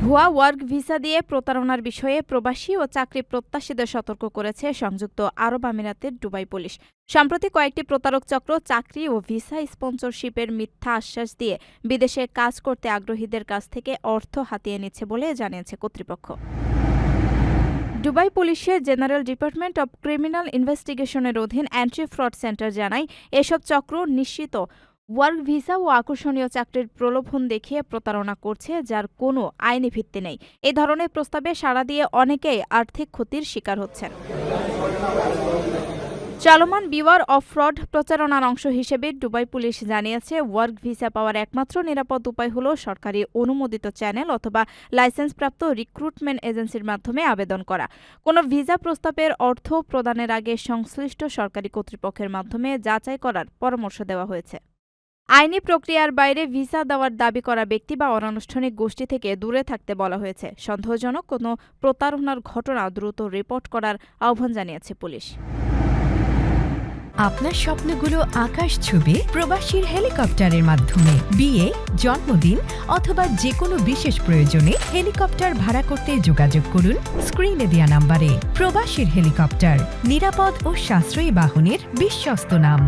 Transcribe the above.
ভুয়া work visa দিয়ে প্রতারণার বিষয়ে প্রবাসী ও চাকরি প্রত্যাশীদের সতর্ক করেছে সংযুক্ত আরব আমিরাতের দুবাই পুলিশ। সম্প্রতি কয়েকটি প্রতারক চক্র চাকরি ও ভিসা স্পন্সরশিপের মিথ্যা আশ্বাস দিয়ে বিদেশে কাজ করতে আগ্রহীদের কাছ থেকে অর্থ হাতিয়ে নিচ্ছে বলে জানিয়েছে কর্তৃপক্ষ। দুবাই পুলিশের জেনারেল ডিপার্টমেন্ট অব ক্রিমিনাল ইনভেস্টিগেশনের অধীন অ্যান্টি ফ্রড সেন্টার জানায়, এসব চক্র নিশ্চিত ওয়ার্ক ভিসা ও আকর্ষণীয় চাকরির প্রলোভন দেখিয়ে প্রতারণা করছে, যার কোনো আইনি ভিত্তি নেই। এই ধরনের প্রস্তাবে সাড়া দিয়ে অনেকেই আর্থিক ক্ষতির শিকার হচ্ছেন। চলমান বিওয়ার অফ ফ্রড প্রচারণার অংশ হিসেবে দুবাই পুলিশ জানিয়েছে, ওয়ার্ক ভিসা পাওয়ার একমাত্র নিরাপদ উপায় হল সরকারি অনুমোদিত চ্যানেল অথবা লাইসেন্সপ্রাপ্ত রিক্রুটমেন্ট এজেন্সির মাধ্যমে আবেদন করা। কোনো ভিসা প্রস্তাবের অর্থ প্রদানের আগে সংশ্লিষ্ট সরকারি কর্তৃপক্ষের মাধ্যমে যাচাই করার পরামর্শ দেওয়া হয়েছে। আইনি প্রক্রিয়ার বাইরে ভিসা দেওয়ার দাবি করা ব্যক্তি বা অনানুষ্ঠানিক গোষ্ঠী থেকে দূরে থাকতে বলা হয়েছে। সন্দেহজনক কোনো প্রতারণার ঘটনা দ্রুত রিপোর্ট করার আহ্বান জানিয়েছে পুলিশ। আপনার স্বপ্নগুলো আকাশ ছুবে প্রবাসীর হেলিকপ্টারের মাধ্যমে। বিয়ে, জন্মদিন অথবা যে কোনো বিশেষ প্রয়োজনে হেলিকপ্টার ভাড়া করতে যোগাযোগ করুন স্ক্রিনে দেয়া নাম্বারে। প্রবাসীর হেলিকপ্টার, নিরাপদ ও সাশ্রয়ী বাহনের বিশ্বস্ত নাম।